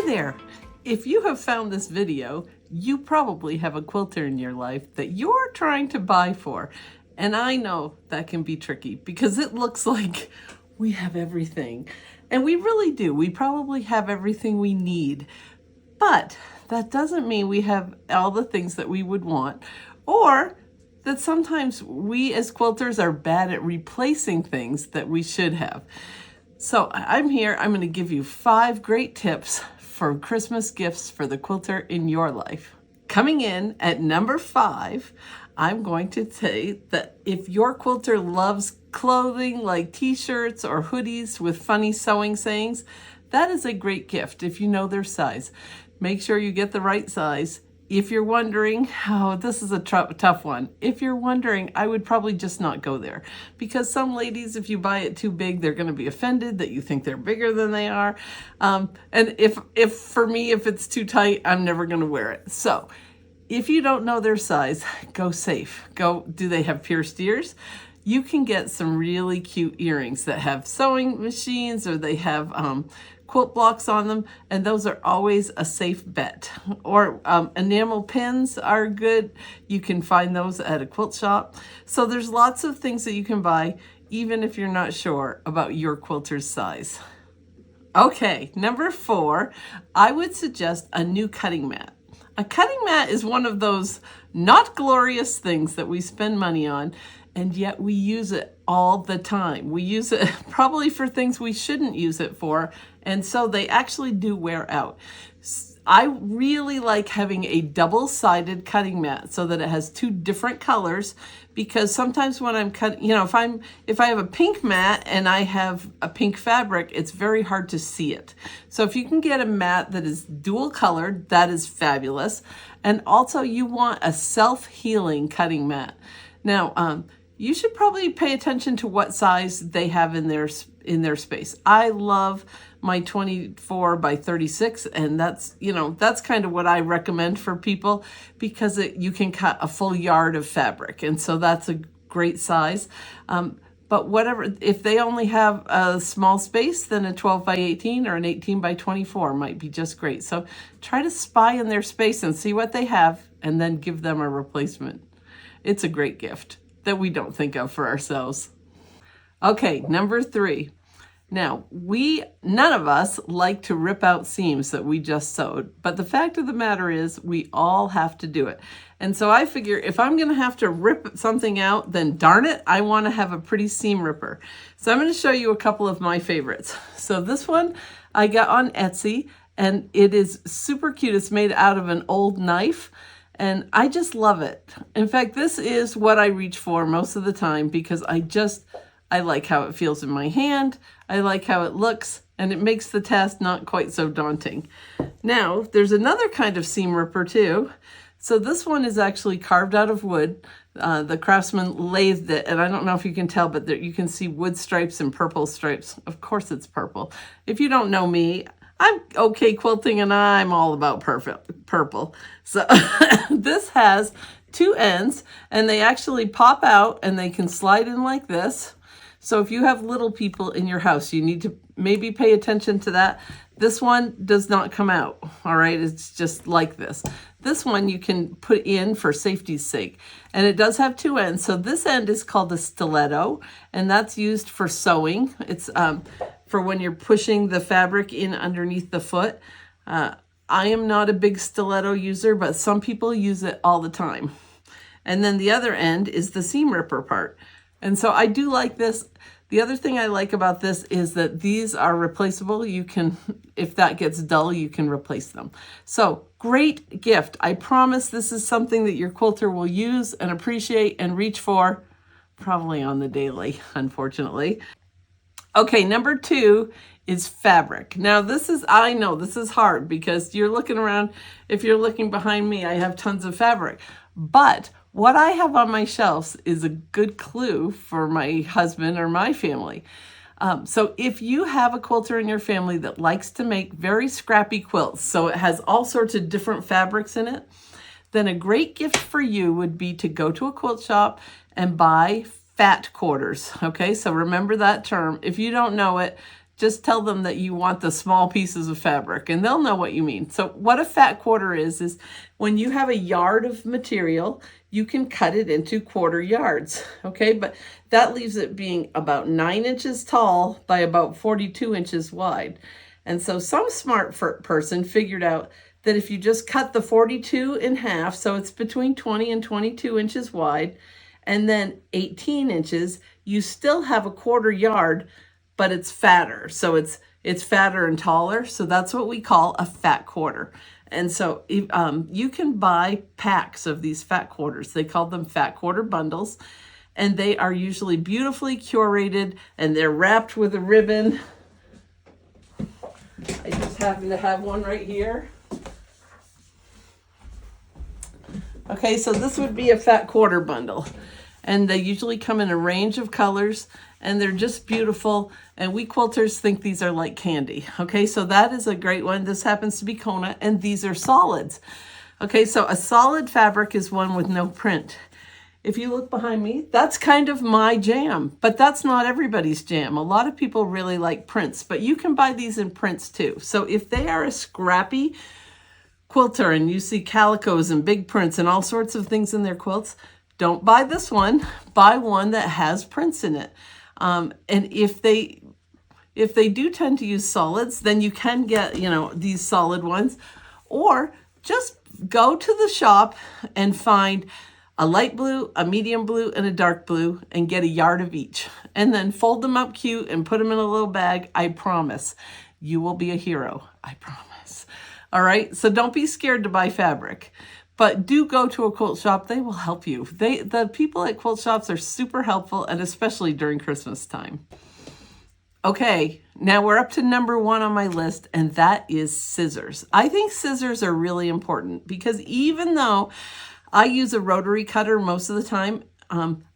there! If you have found this video, you probably have a quilter in your life that you're trying to buy for. And I know that can be tricky because it looks like we have everything. And we really do. We probably have everything we need. But that doesn't mean we have all the things that we would want, or that sometimes we as quilters are bad at replacing things that we should have. So I'm here, I'm going to give you 5 great tips for Christmas gifts for the quilter in your life. Coming in at number 5, I'm going to say that if your quilter loves clothing like t-shirts or hoodies with funny sewing sayings, that is a great gift if you know their size. Make sure you get the right size. If you're wondering, this is a tough one. If you're wondering, I would probably just not go there, because some ladies, if you buy it too big, they're going to be offended that you think they're bigger than they are. And if for me, if it's too tight, I'm never going to wear it. So if you don't know their size, go safe. Do they have pierced ears? You can get some really cute earrings that have sewing machines, or they have quilt blocks on them, and those are always a safe bet. Or enamel pins are good. You can find those at a quilt shop. So there's lots of things that you can buy, even if you're not sure about your quilter's size. Okay, number 4, I would suggest a new cutting mat. A cutting mat is one of those not glorious things that we spend money on, and yet we use it all the time. We use it probably for things we shouldn't use it for, and so they actually do wear out. I really like having a double-sided cutting mat so that it has 2 different colors, because sometimes when I'm cutting, if I have a pink mat and I have a pink fabric, it's very hard to see it. So if you can get a mat that is dual colored, that is fabulous. And also you want a self-healing cutting mat. Now, you should probably pay attention to what size they have in their space. I love my 24 by 36, and that's kind of what I recommend for people, because you can cut a full yard of fabric, and so that's a great size. But whatever, if they only have a small space, then a 12 by 18 or an 18 by 24 might be just great. So try to spy in their space and see what they have, and then give them a replacement. It's a great gift that we don't think of for ourselves. Okay, number 3. Now, none of us like to rip out seams that we just sewed, but the fact of the matter is we all have to do it. And so I figure if I'm going to have to rip something out, then darn it, I want to have a pretty seam ripper. So I'm going to show you a couple of my favorites. So this one I got on Etsy, and it is super cute. It's made out of an old knife, and I just love it. In fact, this is what I reach for most of the time, because I like how it feels in my hand, I like how it looks, and it makes the task not quite so daunting. Now, there's another kind of seam ripper too. So this one is actually carved out of wood. The craftsman lathed it, and I don't know if you can tell, but you can see wood stripes and purple stripes. Of course it's purple. If you don't know me, I'm okay quilting, and I'm all about purple. So this has 2 ends, and they actually pop out, and they can slide in like this. So if you have little people in your house, you need to maybe pay attention to that. This one does not come out, all right? It's just like this. This one you can put in for safety's sake. And it does have 2 ends. So this end is called a stiletto, and that's used for sewing. It's for when you're pushing the fabric in underneath the foot. I am not a big stiletto user, but some people use it all the time. And then the other end is the seam ripper part. And so I do like this. The other thing I like about this is that these are replaceable. You can, if that gets dull, you can replace them. So great gift. I promise this is something that your quilter will use and appreciate and reach for, probably on the daily, unfortunately. Okay, number 2 is fabric. Now I know this is hard, because you're looking around. If you're looking behind me, I have tons of fabric. But what I have on my shelves is a good clue for my husband or my family. So if you have a quilter in your family that likes to make very scrappy quilts, so it has all sorts of different fabrics in it, then a great gift for you would be to go to a quilt shop and buy fat quarters. Okay, so remember that term. If you don't know it, just tell them that you want the small pieces of fabric and they'll know what you mean. So what a fat quarter is when you have a yard of material, you can cut it into quarter yards, okay? But that leaves it being about 9 inches tall by about 42 inches wide. And so some smart person figured out that if you just cut the 42 in half, so it's between 20 and 22 inches wide, and then 18 inches, you still have a quarter yard, but it's fatter. So it's fatter and taller. So that's what we call a fat quarter. And so you can buy packs of these fat quarters. They call them fat quarter bundles. And they are usually beautifully curated and they're wrapped with a ribbon. I just happen to have one right here. Okay, so this would be a fat quarter bundle. And they usually come in a range of colors and they're just beautiful. And we quilters think these are like candy. Okay, so that is a great one. This happens to be Kona and these are solids. Okay, so a solid fabric is one with no print. If you look behind me, that's kind of my jam, but that's not everybody's jam. A lot of people really like prints, but you can buy these in prints too. So if they are a scrappy quilter and you see calicos and big prints and all sorts of things in their quilts, don't buy this one. Buy one that has prints in it. And if they do tend to use solids, then you can get, these solid ones, or just go to the shop and find a light blue, a medium blue, and a dark blue, and get a yard of each. And then fold them up cute and put them in a little bag. I promise you will be a hero. I promise. All right, so don't be scared to buy fabric, but do go to a quilt shop. They will help you. The people at quilt shops are super helpful, and especially during Christmas time. Okay, now we're up to number 1 on my list, and that is scissors. I think scissors are really important because even though I use a rotary cutter most of the time,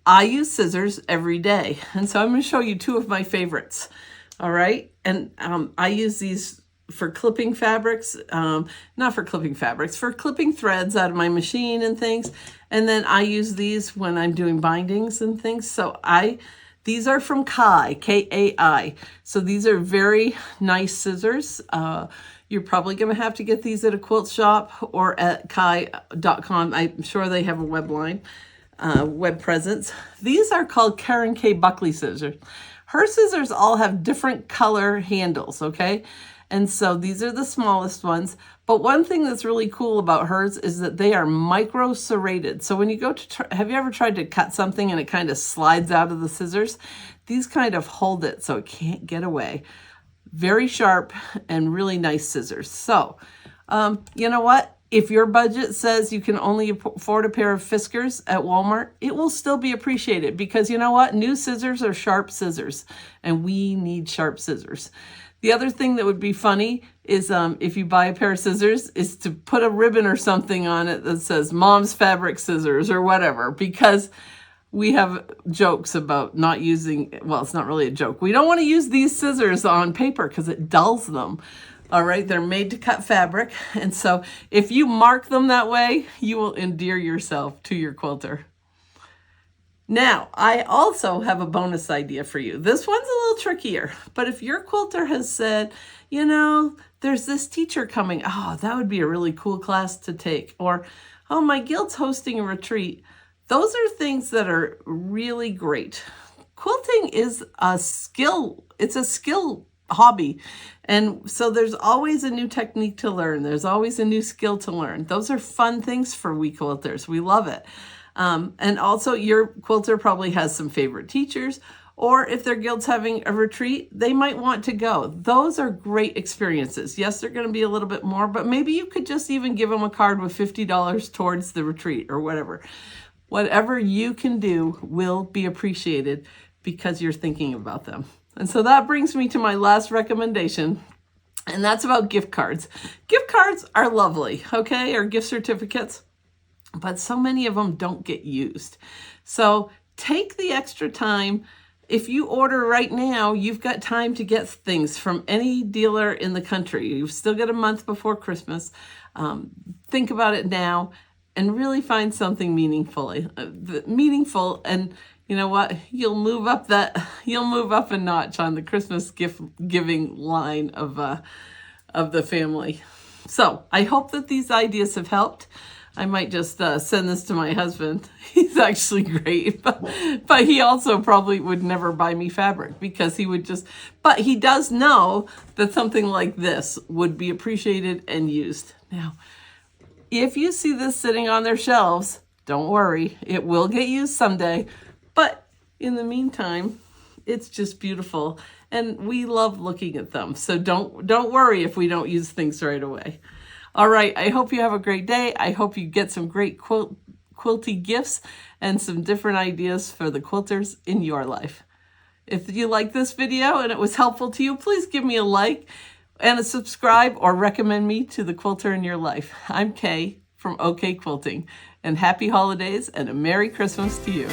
I use scissors every day. And so I'm going to show you 2 of my favorites. All right, and I use these for clipping fabrics, not for clipping fabrics, for clipping threads out of my machine and things. And then I use these when I'm doing bindings and things. So these are from Kai, K-A-I. So these are very nice scissors. You're probably going to have to get these at a quilt shop or at kai.com. I'm sure they have a web presence. These are called Karen K. Buckley scissors. Her scissors all have different color handles, okay? And so these are the smallest ones. But one thing that's really cool about hers is that they are micro serrated. So when you go to, have you ever tried to cut something and it kind of slides out of the scissors? These kind of hold it so it can't get away. Very sharp and really nice scissors. So, you know what? If your budget says you can only afford a pair of Fiskars at Walmart, it will still be appreciated because you know what? New scissors are sharp scissors and we need sharp scissors. The other thing that would be funny is if you buy a pair of scissors is to put a ribbon or something on it that says Mom's Fabric Scissors or whatever, because we have jokes about not using, well, it's not really a joke. We don't want to use these scissors on paper because it dulls them. All right, they're made to cut fabric. And so if you mark them that way, you will endear yourself to your quilter. Now, I also have a bonus idea for you. This one's a little trickier, but if your quilter has said, there's this teacher coming, oh, that would be a really cool class to take, or, oh, my guild's hosting a retreat. Those are things that are really great. Quilting is a skill. It's a skill hobby. And so there's always a new technique to learn. There's always a new skill to learn. Those are fun things for we quilters. We love it. And also your quilter probably has some favorite teachers, or if their guild's having a retreat, they might want to go. Those are great experiences. Yes, they're going to be a little bit more, but maybe you could just even give them a card with $50 towards the retreat or whatever. Whatever you can do will be appreciated because you're thinking about them. And so that brings me to my last recommendation, and that's about gift cards. Gift cards are lovely, okay, or gift certificates, but so many of them don't get used. So take the extra time. If you order right now, you've got time to get things from any dealer in the country. You've still got a month before Christmas. Think about it now and really find something meaningful. And, you know what? You'll move up a notch on the Christmas gift giving line of the family. So I hope that these ideas have helped. I might just send this to my husband. He's actually great, but he also probably would never buy me fabric because he would just, but he does know that something like this would be appreciated and used. Now, if you see this sitting on their shelves, don't worry, it will get used someday. But in the meantime, it's just beautiful, and we love looking at them. So don't worry if we don't use things right away. All right, I hope you have a great day. I hope you get some great quilty gifts and some different ideas for the quilters in your life. If you like this video and it was helpful to you, please give me a like and a subscribe or recommend me to the quilter in your life. I'm Kay from OK Quilting, and happy holidays and a Merry Christmas to you.